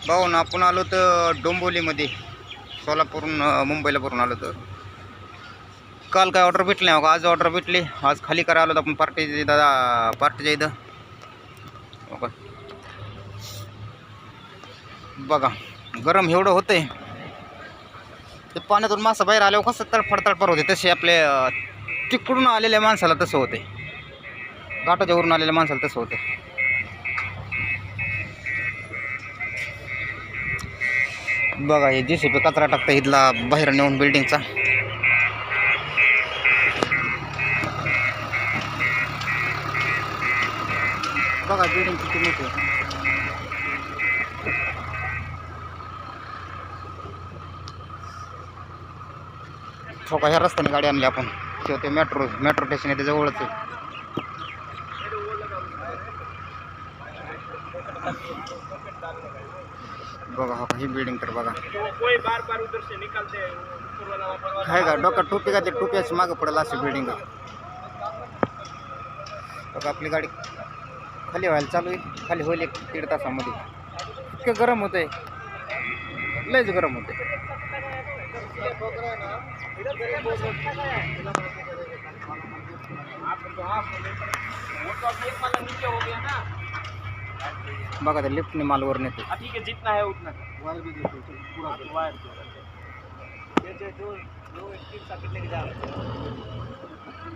भाऊ आपण आलो तर डोंबिवलीमध्ये सोलापूरहून मुंबईला भरून आलो तर काल काय ऑर्डर भेटली नाही. आज ऑर्डर भेटली. आज खाली करा आलो आपण पार्टी दादा पार्टीच्या इथं बघा गरम एवढं होतंय ते पाण्यातून मासा बाहेर आल्यावर कसं तडफड तडफड होते तसे आपले तिकडून आलेल्या माणसाला तसं होते. घाटाच्या वरून आलेल्या माणसाला तसं होते. बघा हे JCB कचरा टाकता इथला बाहेर नेऊन बिल्डिंगचा. बघा बिल्डिंग किती मोठी आहे. छोका ह्या रस्त्याने गाडी आणली आपण ते मेट्रो स्टेशन आहे जवळच आहे. बघा हा ही बिल्डिंग तर बघा आहे का डोक्यात टोपी का ते टोप्याच मागं पडेल अशी बिल्डिंग. बघा आपली गाडी खाली व्हायला चालू आहे. खाली होईल 1-1.5 तासामध्ये. इतकं गरम होतंय लयच गरम होतंय. बघा ते लिफ्टने माल वर नेते. ठीक है जितना है उतना वायर भी देखो पूरा वायर ये जो लेके जा रहे हैं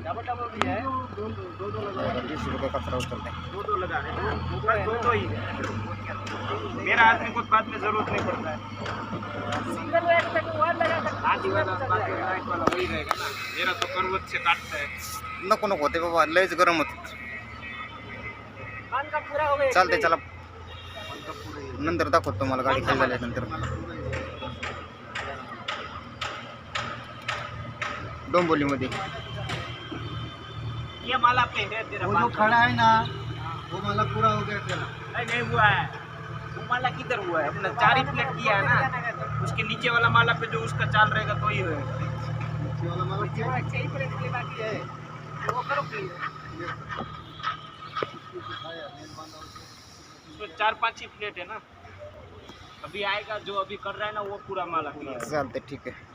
डबल डबल भी है दो लगा 20 रुपये कचरा उचलते हैं. दो लगा है दो ही मेरा आदमी को बाद में जरूरत नहीं पड़ता है सिंगल वायर तक वायर लगा सकते आधी वाला राइट वाला वही रहेगा ना मेरा तो करवत से काटता है. नको नको होते बाबा लयच गरम होत. कान का पूरा हो गया चालते चला नंतर दाखवतो तुम्हाला गाडी खाली झाल्यानंतर. डोंबिवलीमध्ये ये माला पे है तेरा वो जो खड़ा है ना वो माला पूरा हो गया तेरा नहीं हुआ है. वो माला किधर हुआ है अपना 4 ही प्लेट किया है ना उसके नीचे वाला माला पे जो उसका चाल रहेगा तो ही होगा. नीचे वाला माला 6 ही प्लेट के बाकी है वो करो प्लीज. उसमें 4-5 ही प्लेट है ना. अभी आएगा जो अभी कर रहा है ना वो पूरा माला क्लियर. चालते ठीक आहे.